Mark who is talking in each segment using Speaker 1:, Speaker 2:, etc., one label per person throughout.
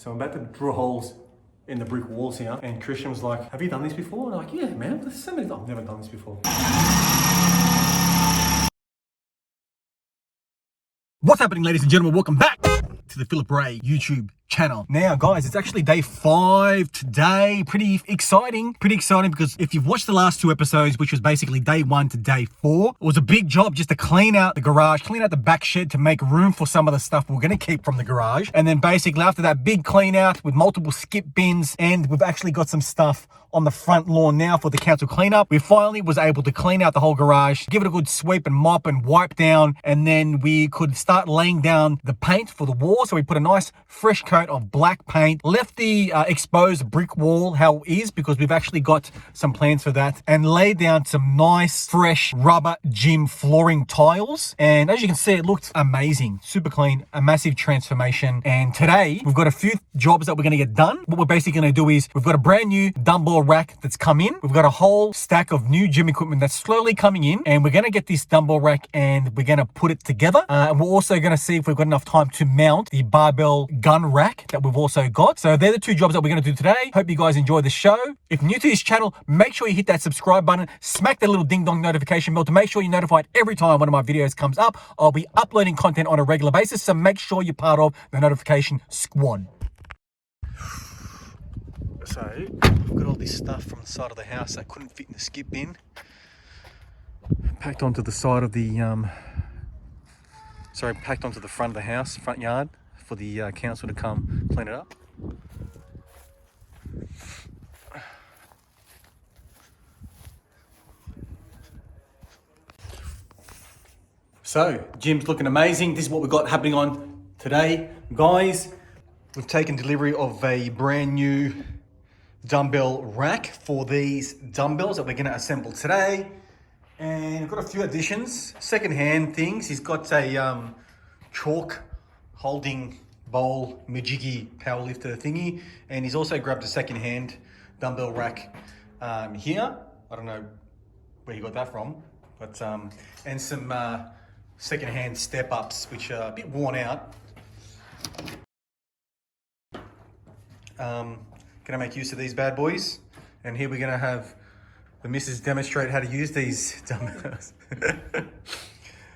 Speaker 1: So I'm about to drill holes in the brick walls here. And Christian was like, have you done this before? And I'm like, yeah, man, there's so many. I've never done this before. What's happening, ladies and gentlemen? Welcome back to the Philip Ray YouTube channel. Now, guys, it's actually day 5 today. Pretty exciting because if you've watched the last 2 episodes, which was basically day 1 to day 4, it was a big job just to clean out the garage, clean out the back shed to make room for some of the stuff we're going to keep from the garage. And then basically after that big clean out with multiple skip bins, and we've actually got some stuff on the front lawn now for the council cleanup. We finally was able to clean out the whole garage, give it a good sweep and mop and wipe down, and then we could start laying down the paint for the wall. So we put a nice fresh coat of black paint, left the exposed brick wall how it is because we've actually got some plans for that, and laid down some nice fresh rubber gym flooring tiles. And as you can see, it looked amazing, super clean, a massive transformation. And today we've got a few jobs that we're going to get done. What we're basically going to do is we've got a brand new dumbbell rack that's come in. We've got a whole stack of new gym equipment that's slowly coming in, and we're going to get this dumbbell rack and we're going to put it together. And we're also going to see if we've got enough time to mount the barbell gun rack that we've also got. So they're the 2 jobs that we're going to do today. Hope you guys enjoy the show. If you're new to this channel, make sure you hit that subscribe button, smack that little ding dong notification bell to make sure you're notified every time one of my videos comes up. I'll be uploading content on a regular basis, so make sure you're part of the notification squad. So we've got all this stuff from the side of the house that couldn't fit in the skip bin, packed onto the side of the packed onto the front of the house, front yard, for the council to come clean it up. So gym's looking amazing. This is what we've got happening on today, guys. We've taken delivery of a brand new dumbbell rack for these dumbbells that we're going to assemble today, and we've got a few additions, second-hand things. He's got a chalk holding bowl majiggy powerlifter thingy, and he's also grabbed a second-hand dumbbell rack here. I don't know where he got that from, but and some second-hand step-ups which are a bit worn out. Gonna make use of these bad boys, and here we're gonna have the missus demonstrate how to use these dumbbells.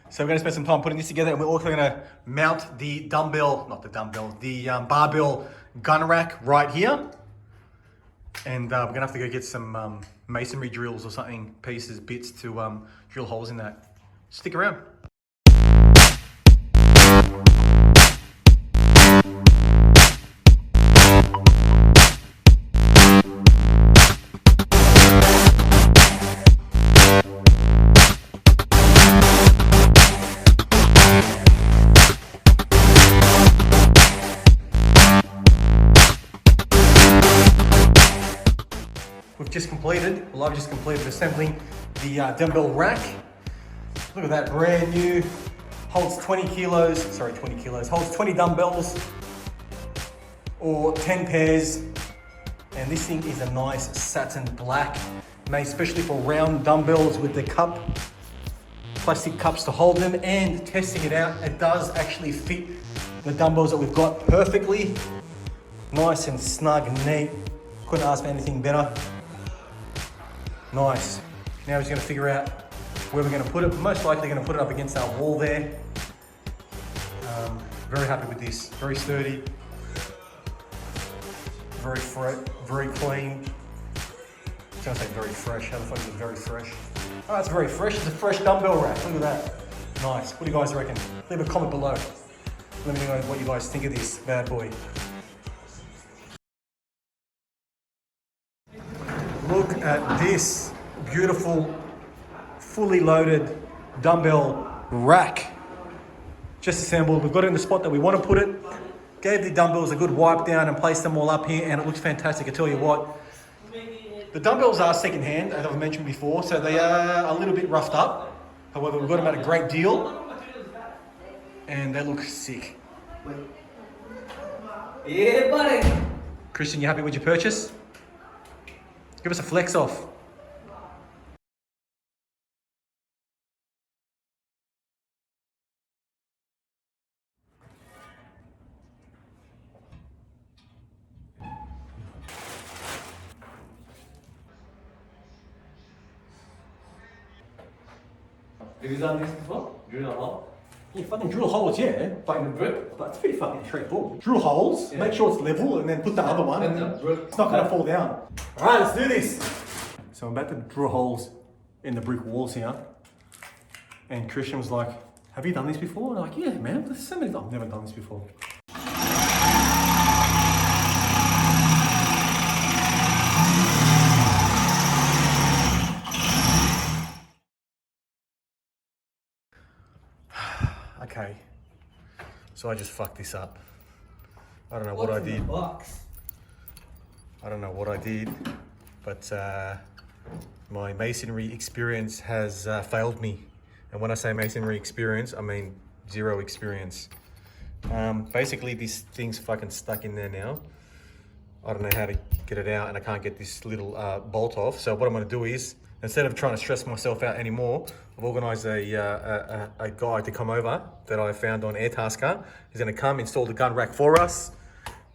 Speaker 1: So we're gonna spend some time putting this together, and we're also gonna mount the barbell gun rack right here. And we're gonna have to go get some masonry drills or something, bits to drill holes in that. Stick around. I've just completed assembling the dumbbell rack. Look at that, brand new. Holds 20 kilos, holds 20 dumbbells or 10 pairs. And this thing is a nice satin black, made especially for round dumbbells with the plastic cups to hold them. And testing it out, it does actually fit the dumbbells that we've got perfectly. Nice and snug and neat. Couldn't ask for anything better. Nice. Now we're just going to figure out where we're going to put it. Most likely going to put it up against our wall there. Very happy with this. Very sturdy. Very clean. I was going to say very fresh. How the fuck is it very fresh? Oh, it's very fresh. It's a fresh dumbbell rack. Look at that. Nice. What do you guys reckon? Leave a comment below. Let me know what you guys think of this bad boy. Look at this beautiful, fully loaded dumbbell rack. Just assembled. We've got it in the spot that we want to put it. Gave the dumbbells a good wipe down and placed them all up here, and it looks fantastic. I tell you what, the dumbbells are second-hand, as I've mentioned before, so they are a little bit roughed up. However, we've got them at a great deal, and they look sick. Yeah, buddy. Christian, you happy with your purchase? Give us a flex off.
Speaker 2: Have you done this before? Drill a hole?
Speaker 1: Yeah, fucking drill holes, yeah. But,
Speaker 2: In the brick?
Speaker 1: but it's pretty fucking straightforward. Drill holes,
Speaker 2: Yeah.
Speaker 1: make sure it's level, and then put the other one.
Speaker 2: And
Speaker 1: And
Speaker 2: the
Speaker 1: then
Speaker 2: brick.
Speaker 1: it's not gonna fall down. Alright, let's do this. So I'm about to drill holes in the brick walls here. And Christian was like, have you done this before? And I'm like, yeah, man, there's so many. I've never done this before. Okay, so I just fucked this up. I don't know what I
Speaker 2: What's in the
Speaker 1: did.
Speaker 2: box?
Speaker 1: I don't know what I did, but my masonry experience has failed me. And when I say masonry experience, I mean zero experience. Basically, this thing's fucking stuck in there now. I don't know how to get it out, and I can't get this little bolt off. So what I'm gonna do is, instead of trying to stress myself out anymore, I've organised a guy to come over that I found on Airtasker. He's gonna come, install the gun rack for us,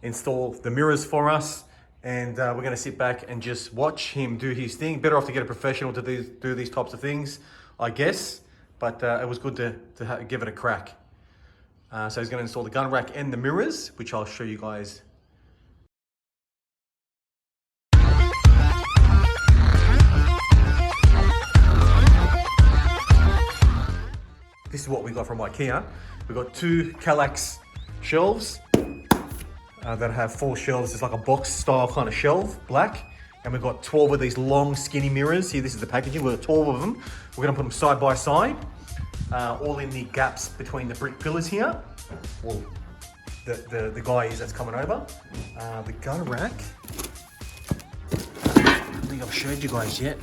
Speaker 1: install the mirrors for us, and we're gonna sit back and just watch him do his thing. Better off to get a professional to do these types of things, I guess. But it was good to give it a crack. So he's gonna install the gun rack and the mirrors, which I'll show you guys. This is what we got from IKEA. We got 2 Kallax shelves that have 4 shelves. It's like a box style kind of shelf, black. And we've got 12 of these long skinny mirrors. Here, this is the packaging. We've got 12 of them. We're gonna put them side by side, all in the gaps between the brick pillars here. Well, the guy is that's coming over. The gun rack. I don't think I've showed you guys yet.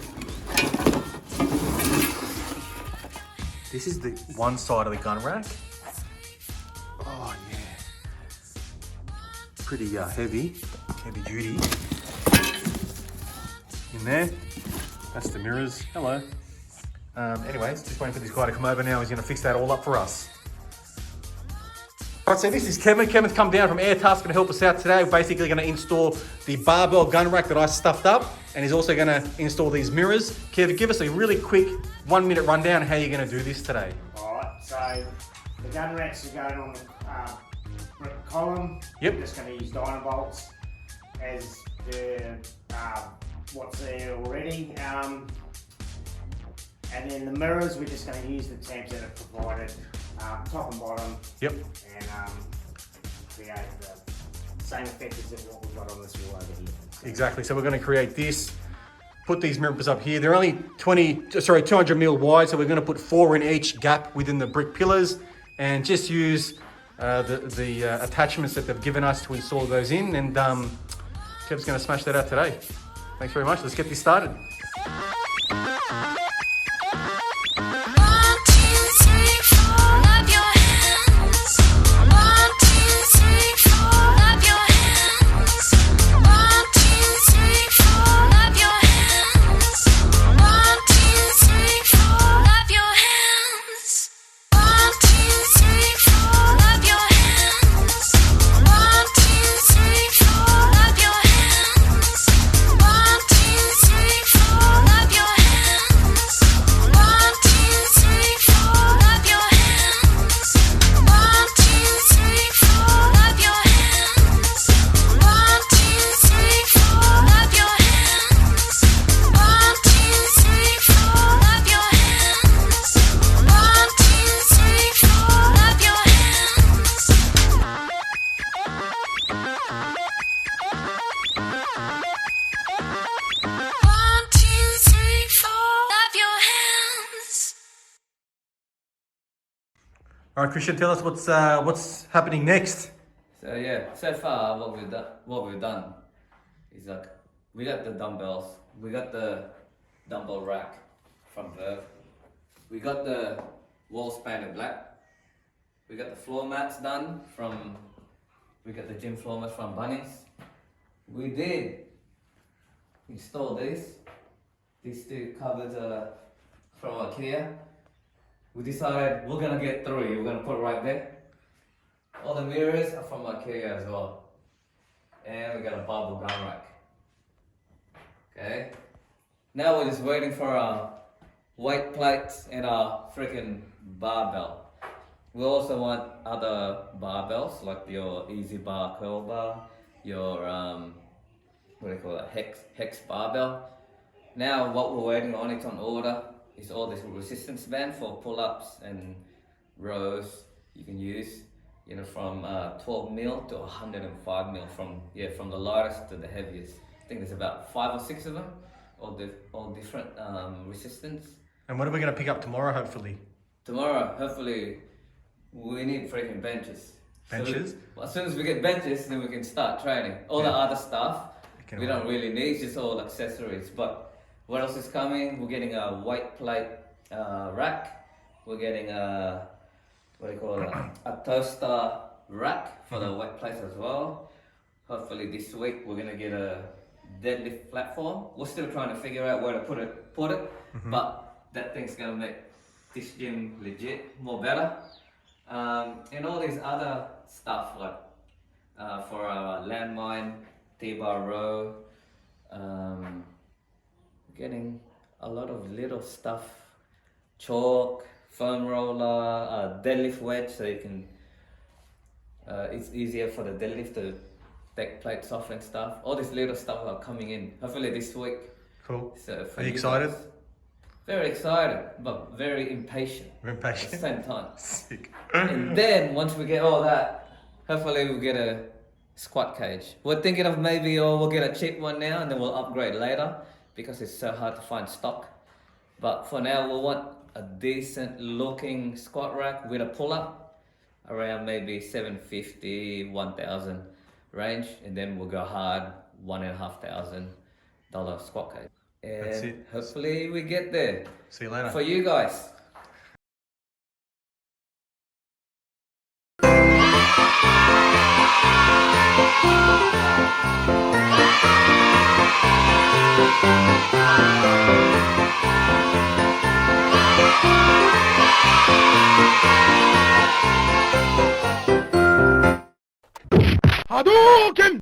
Speaker 1: This is the one side of the gun rack. Oh yeah. Pretty heavy duty. In there. That's the mirrors. Hello. Anyways, just waiting for this guy to come over now. He's gonna fix that all up for us. Alright, so this is Kevin. Kevin's come down from Airtasker to help us out today. We're basically gonna install the barbell gun rack that I stuffed up, and he's also gonna install these mirrors. Kev, give us a really quick 1-minute rundown of how you're gonna do this today.
Speaker 3: Alright, so the gun racks are going on the brick column.
Speaker 1: Yep.
Speaker 3: We're just going to use Dynabolts as the what's there already. And then the mirrors, we're just going to use the tabs that are provided, top and bottom.
Speaker 1: Yep.
Speaker 3: And create the same effect as what we've got on this wall over here.
Speaker 1: Exactly. So we're going to create this. Put these mirrors up here. They're only 200 mil wide, so we're going to put 4 in each gap within the brick pillars, and just use the attachments that they've given us to install those in. And Kev's going to smash that out today. Thanks very much. Let's get this started. All right, Christian, tell us what's happening next.
Speaker 2: So yeah, so far what we've done is like we got the dumbbells, we got the dumbbell rack from Verve, we got the walls painted black, we got the floor mats done we got the gym floor mats from Bunnings. We did install these 2 cupboards from IKEA. We decided we're gonna get 3, we're gonna put it right there. All the mirrors are from IKEA as well. And we got a barbell gun rack. Okay. Now we're just waiting for weight plates, and a freaking barbell. We also want other barbells like your Easy Bar Curl Bar, your what do you call it, Hex barbell. Now what we're waiting on, it's on order, is all this resistance band for pull-ups and rows you can use. You know, from 12 mil to 105 mil, from the lightest to the heaviest. I think there's about 5 or 6 of them, all different resistance.
Speaker 1: And what are we going to pick up tomorrow, hopefully?
Speaker 2: Tomorrow, hopefully, we need freaking benches.
Speaker 1: Benches?
Speaker 2: So, as soon as we get benches, then we can start training. All the other stuff, we don't really need, it's just all accessories. But what else is coming? We're getting a weight plate rack. We're getting a, what do you call it, a toaster rack for the weight plates as well. Hopefully this week we're gonna get a deadlift platform. We're still trying to figure out where to put it, but that thing's gonna make this gym legit, more better. And all these other stuff like for our landmine, T-bar row, getting a lot of little stuff, chalk, foam roller, deadlift wedge, so you can, it's easier for the deadlift to take plates off and stuff. All this little stuff are coming in, hopefully this week.
Speaker 1: Cool.
Speaker 2: So
Speaker 1: Are you excited?
Speaker 2: guys, very excited, but very impatient.
Speaker 1: We're
Speaker 2: At the
Speaker 1: impatient.
Speaker 2: same time.
Speaker 1: Sick.
Speaker 2: And then once we get all that, hopefully we'll get a squat cage. We're thinking of maybe, we'll get a cheap one now and then we'll upgrade later because it's so hard to find stock. But for now, we'll want a decent looking squat rack with a pull-up around maybe 750, 1,000 range, and then we'll go hard $1,500 squat cage. And
Speaker 1: That's it.
Speaker 2: hopefully we get there
Speaker 1: See you later.
Speaker 2: for you guys.
Speaker 4: Hadouken!